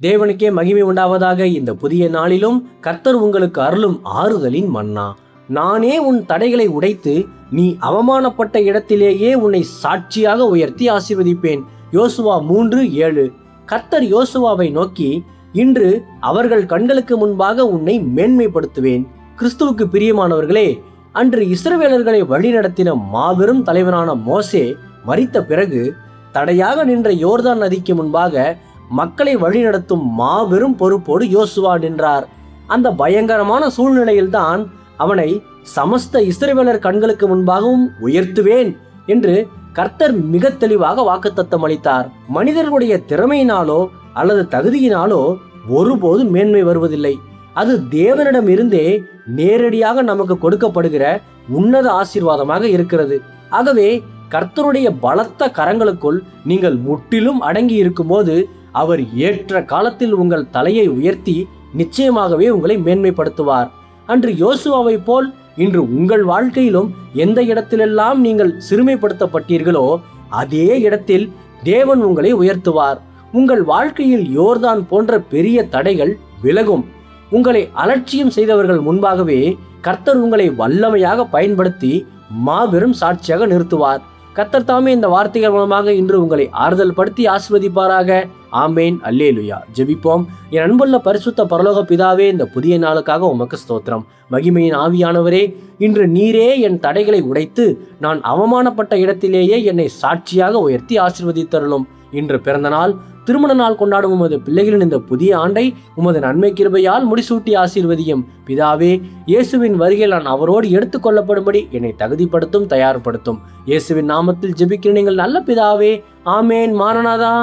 தேவனுக்கே மகிமை உண்டாவதாக. இந்த புதிய நாளிலும் கர்த்தர் உங்களுக்கு அருளும் ஆறுதலின் மன்னா. நானே உன் தடைகளை உடைத்து நீ அவமானப்பட்ட இடத்திலேயே உன்னை சாட்சியாக உயர்த்தி ஆசீர்வதிப்பேன். யோசுவா 3:7. கர்த்தர் யோசுவாவை நோக்கி, இன்று அவர்கள் கண்களுக்கு முன்பாக உன்னை மேன்மைப்படுத்துவேன். கிறிஸ்துவுக்கு பிரியமானவர்களே, அன்று இஸ்ரவேலர்களை வழிநடத்தின மாபெரும் தலைவனான மோசே மரித்த பிறகு தடையாக நின்ற யோர்தான் நதிக்கு முன்பாக மக்களை வழிநடத்தும் மாபெரும் பொறுப்போடு யோசுவா நின்றார். அந்த பயங்கரமான சூழ்நிலையில்தான் அவனை சமஸ்த இஸ்ரவேலர் கண்களுக்கு முன்பாகவும் உயர்த்துவேன் என்று கர்த்தர் மிக தெளிவாக வாக்குத்தத்தம் அளித்தார். மனிதர்களுடைய திறமையினாலோ அல்லது தகுதியினாலோ ஒருபோது மேன்மை வருவதில்லை. அது தேவனிடம் இருந்தே நேரடியாக நமக்கு கொடுக்கப்படுகிற உன்னத ஆசீர்வாதமாக இருக்கிறது. ஆகவே கர்த்தருடைய பலத்த கரங்களுக்குள் நீங்கள் முற்றிலும் அடங்கி இருக்கும்போது அவர் ஏற்ற காலத்தில் உங்கள் தலையை உயர்த்தி நிச்சயமாகவே உங்களை மேன்மைப்படுத்துவார். அன்று யோசுவாவை போல் இன்று உங்கள் வாழ்க்கையிலும் எந்த இடத்திலெல்லாம் நீங்கள் சிறுமைப்படுத்தப்பட்டீர்களோ அதே இடத்தில் தேவன் உங்களை உயர்த்துவார். உங்கள் வாழ்க்கையில் யோர்தான் போன்ற பெரிய தடைகள் விலகும். உங்களை அலட்சியம் செய்தவர்கள் முன்பாகவே கர்த்தர் உங்களை வல்லமையாக பயன்படுத்தி மாபெரும் சாட்சியாக நிறுத்துவார். கர்த்தர் தாமே இந்த வார்த்தைகள் மூலமாக இன்று உங்களை ஆறுதல் படுத்தி ஆசீர்வதிப்பாராக. ஆமேன். அல்லேலுயா. ஜெபிப்போம். என் அன்புள்ள பரிசுத்த பரலோக பிதாவே, இந்த புதிய நாளுக்காக உமக்கு ஸ்தோத்திரம். மகிமையின் ஆவியானவரே, இன்று நீரே என் தடைகளை உடைத்து நான் அவமானப்பட்ட இடத்திலேயே என்னை சாட்சியாக உயர்த்தி ஆசீர்வதித்தருளும். இன்று பிறந்த நாள், திருமண நாள் கொண்டாடும் உமது பிள்ளைகளின் இந்த புதிய ஆண்டை உமது நன்மை கிருபையால் முடிசூட்டி ஆசீர்வதியும். பிதாவே, இயேசுவின் வருகையில் நான் அவரோடு எடுத்துக்கொள்ளப்படும்படி என்னை தகுதிப்படுத்தும், தயார்படுத்தும். இயேசுவின் நாமத்தில் ஜெபிக்கிறேன் எங்கள் நல்ல பிதாவே. ஆமேன். மாரநாதா.